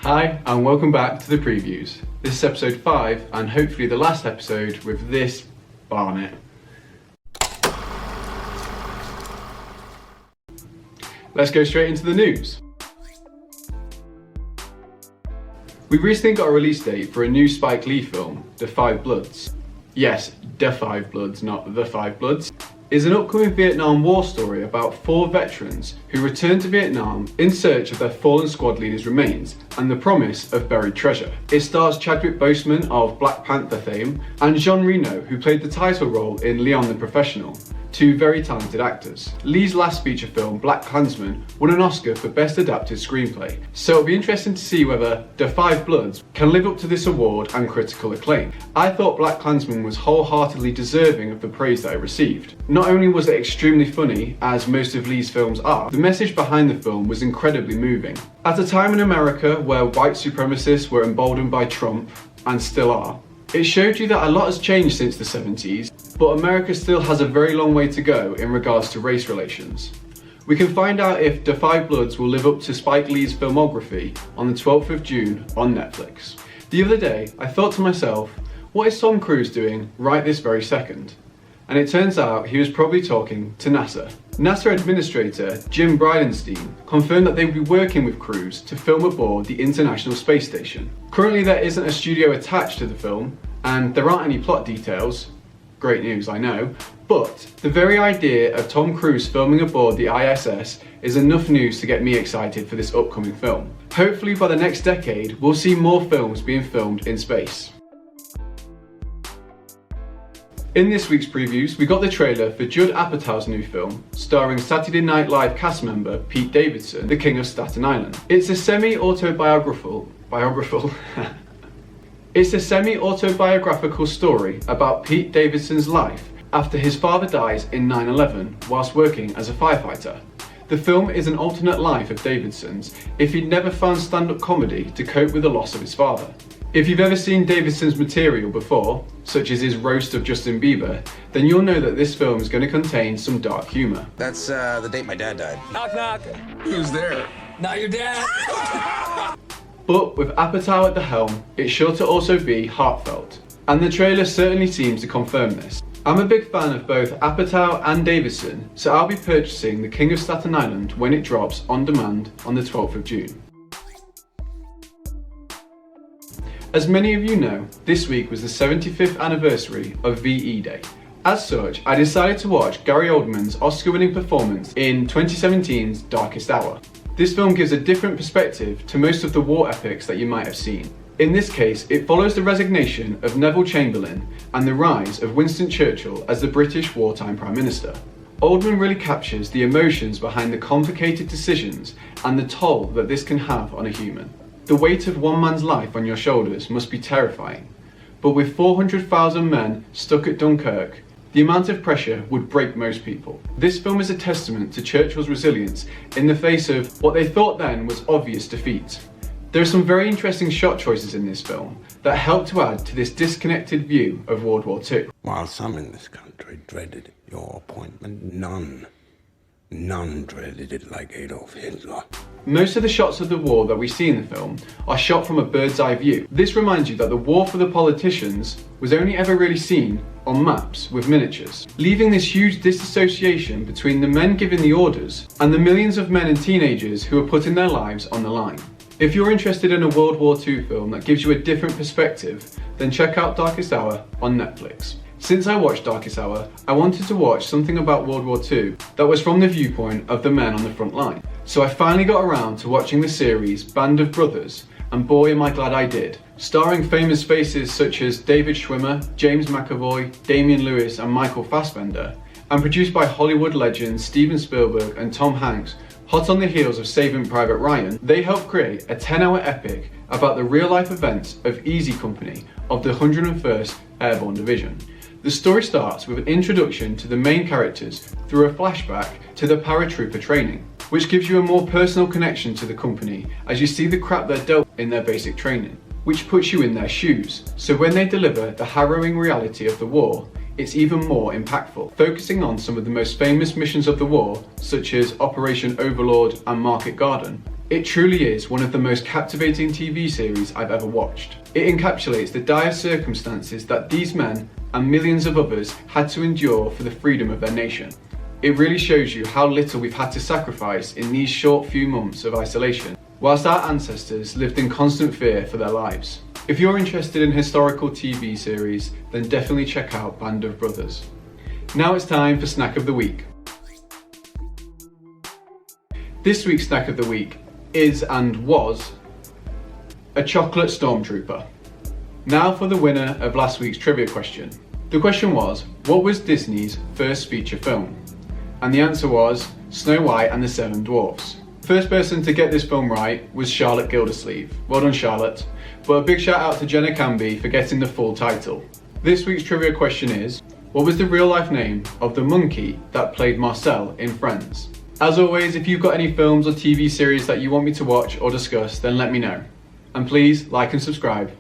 Hi, and welcome back to the previews. This is episode 5, and hopefully the last episode with this Barnet. Let's go straight into the news. We recently got a release date for a new Spike Lee film, The Five Bloods. Yes, The Five Bloods, not The Five Bloods. Is an upcoming Vietnam War story about 4 veterans who return to Vietnam in search of their fallen squad leader's remains and the promise of buried treasure. It stars Chadwick Boseman of Black Panther fame and Jean Reno, who played the title role in Leon the Professional, 2 very talented actors. Lee's last feature film, BlacKkKlansman, won an Oscar for Best Adapted Screenplay, so it'll be interesting to see whether The Five Bloods can live up to this award and critical acclaim. I thought BlacKkKlansman was wholeheartedly deserving of the praise that it received. Not only was it extremely funny, as most of Lee's films are, the message behind the film was incredibly moving. At a time in America where white supremacists were emboldened by Trump, and still are, it showed you that a lot has changed since the 70s, but America still has a very long way to go in regards to race relations. We can find out if The Five Bloods will live up to Spike Lee's filmography on the 12th of June on Netflix. The other day, I thought to myself, what is Tom Cruise doing right this very second? And it turns out he was probably talking to NASA. NASA Administrator Jim Bridenstine confirmed that they would be working with Cruise to film aboard the International Space Station. Currently there isn't a studio attached to the film, and there aren't any plot details. Great news, I know. But the very idea of Tom Cruise filming aboard the ISS is enough news to get me excited for this upcoming film. Hopefully by the next decade, we'll see more films being filmed in space. In this week's previews, we got the trailer for Judd Apatow's new film, starring Saturday Night Live cast member Pete Davidson, the King of Staten Island. It's a semi-autobiographical story about Pete Davidson's life after his father dies in 9/11 whilst working as a firefighter. The film is an alternate life of Davidson's if he'd never found stand-up comedy to cope with the loss of his father. If you've ever seen Davidson's material before, such as his roast of Justin Bieber, then you'll know that this film is going to contain some dark humour. That's the date my dad died. Knock, knock. Who's there? Not your dad. But with Apatow at the helm, it's sure to also be heartfelt. And the trailer certainly seems to confirm this. I'm a big fan of both Apatow and Davidson, so I'll be purchasing The King of Staten Island when it drops on demand on the 12th of June. As many of you know, this week was the 75th anniversary of VE Day. As such, I decided to watch Gary Oldman's Oscar-winning performance in 2017's Darkest Hour. This film gives a different perspective to most of the war epics that you might have seen. In this case, it follows the resignation of Neville Chamberlain and the rise of Winston Churchill as the British wartime Prime Minister. Oldman really captures the emotions behind the complicated decisions and the toll that this can have on a human. The weight of one man's life on your shoulders must be terrifying, but with 400,000 men stuck at Dunkirk, the amount of pressure would break most people. This film is a testament to Churchill's resilience in the face of what they thought then was obvious defeat. There are some very interesting shot choices in this film that help to add to this disconnected view of World War II. While some in this country dreaded your appointment, none dreaded it like Adolf Hitler. Most of the shots of the war that we see in the film are shot from a bird's eye view. This reminds you that the war for the politicians was only ever really seen on maps with miniatures, leaving this huge disassociation between the men giving the orders and the millions of men and teenagers who are putting their lives on the line. If you're interested in a World War II film that gives you a different perspective, then check out Darkest Hour on Netflix. Since I watched Darkest Hour, I wanted to watch something about World War II that was from the viewpoint of the men on the front line. So I finally got around to watching the series Band of Brothers, and boy am I glad I did. Starring famous faces such as David Schwimmer, James McAvoy, Damian Lewis and Michael Fassbender, and produced by Hollywood legends Steven Spielberg and Tom Hanks, hot on the heels of Saving Private Ryan, they helped create a 10-hour epic about the real-life events of Easy Company of the 101st Airborne Division. The story starts with an introduction to the main characters through a flashback to the paratrooper training, which gives you a more personal connection to the company as you see the crap they're dealt in their basic training, which puts you in their shoes. So when they deliver the harrowing reality of the war, it's even more impactful, focusing on some of the most famous missions of the war, such as Operation Overlord and Market Garden. It truly is one of the most captivating TV series I've ever watched. It encapsulates the dire circumstances that these men and millions of others had to endure for the freedom of their nation. It really shows you how little we've had to sacrifice in these short few months of isolation, whilst our ancestors lived in constant fear for their lives. If you're interested in historical TV series, then definitely check out Band of Brothers. Now it's time for Snack of the Week. This week's Snack of the Week is and was a chocolate stormtrooper. Now for the winner of last week's trivia question. The question was, what was Disney's first feature film? And the answer was Snow White and the Seven Dwarfs. First person to get this film right was Charlotte Gildersleeve. Well done, Charlotte. But a big shout out to Jenna Canby for getting the full title. This week's trivia question is, what was the real life name of the monkey that played Marcel in Friends? As always, if you've got any films or TV series that you want me to watch or discuss, then let me know. And please like and subscribe.